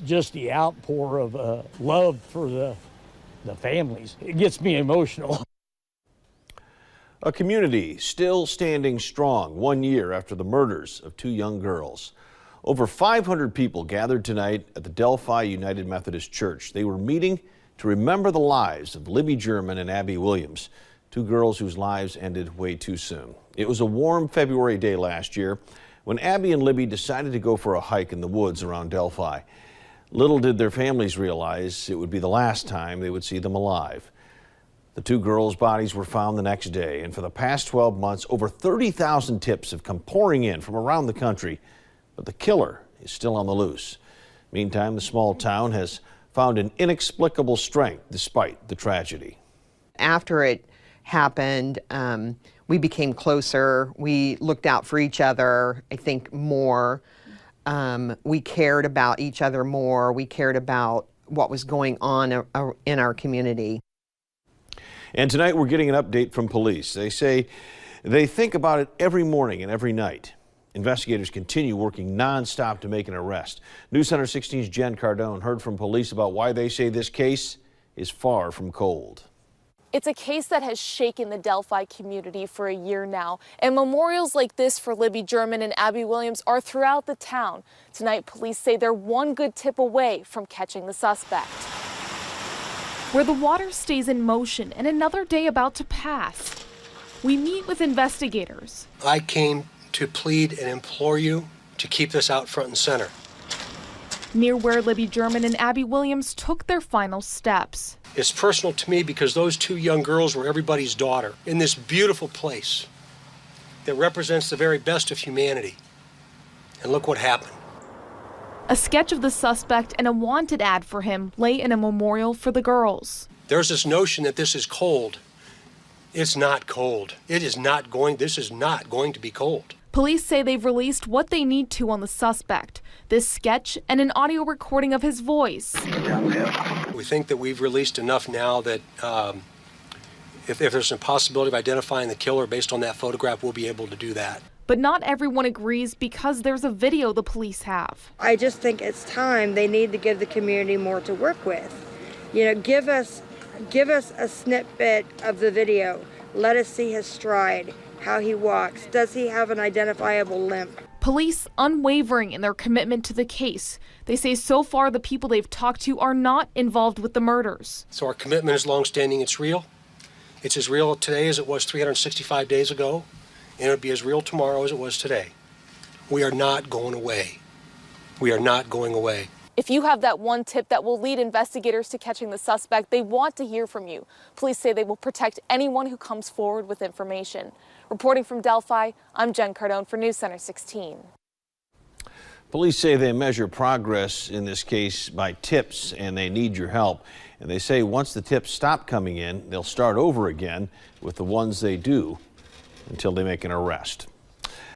just the outpour of love for the families. It gets me emotional. A community still standing strong 1 year after the murders of two young girls. Over 500 people gathered tonight at the Delphi United Methodist Church. They were meeting to remember the lives of Libby German and Abby Williams, two girls whose lives ended way too soon. It was a warm February day last year when Abby and Libby decided to go for a hike in the woods around Delphi. Little did their families realize it would be the last time they would see them alive. The two girls' bodies were found the next day, and for the past 12 months, over 30,000 tips have come pouring in from around the country, but the killer is still on the loose. Meantime, the small town has found an inexplicable strength despite the tragedy. After it happened, we became closer. We looked out for each other, I think, more. We cared about each other more. We cared about what was going on in our community. And tonight we're getting an update from police. They say they think about it every morning and every night. Investigators continue working nonstop to make an arrest. News Center 16's Jen Cardone heard from police about why they say this case is far from cold. It's a case that has shaken the Delphi community for a year now, and memorials like this for Libby German and Abby Williams are throughout the town. Tonight, police say they're one good tip away from catching the suspect. Where the water stays in motion and another day about to pass, we meet with investigators. I came to plead and implore you to keep this out front and center. Near where Libby German and Abby Williams took their final steps. It's personal to me because those two young girls were everybody's daughter in this beautiful place that represents the very best of humanity. And look what happened. A sketch of the suspect and a wanted ad for him lay in a memorial for the girls. There's this notion that this is cold. It's not cold. This is not going to be cold. Police say they've released what they need to on the suspect, this sketch and an audio recording of his voice. We think that we've released enough now that if there's a possibility of identifying the killer based on that photograph, we'll be able to do that. But not everyone agrees because there's a video the police have. I just think it's time they need to give the community more to work with. You know, give us a snippet of the video. Let us see his stride, how he walks. Does he have an identifiable limp? Police unwavering in their commitment to the case. They say so far the people they've talked to are not involved with the murders. So our commitment is longstanding. It's real. It's as real today as it was 365 days ago, and it'll be as real tomorrow as it was today. We are not going away. We are not going away. If you have that one tip that will lead investigators to catching the suspect, they want to hear from you. Police say they will protect anyone who comes forward with information. Reporting from Delphi, I'm Jen Cardone for News Center 16. Police say they measure progress in this case by tips and they need your help. And they say once the tips stop coming in, they'll start over again with the ones they do until they make an arrest.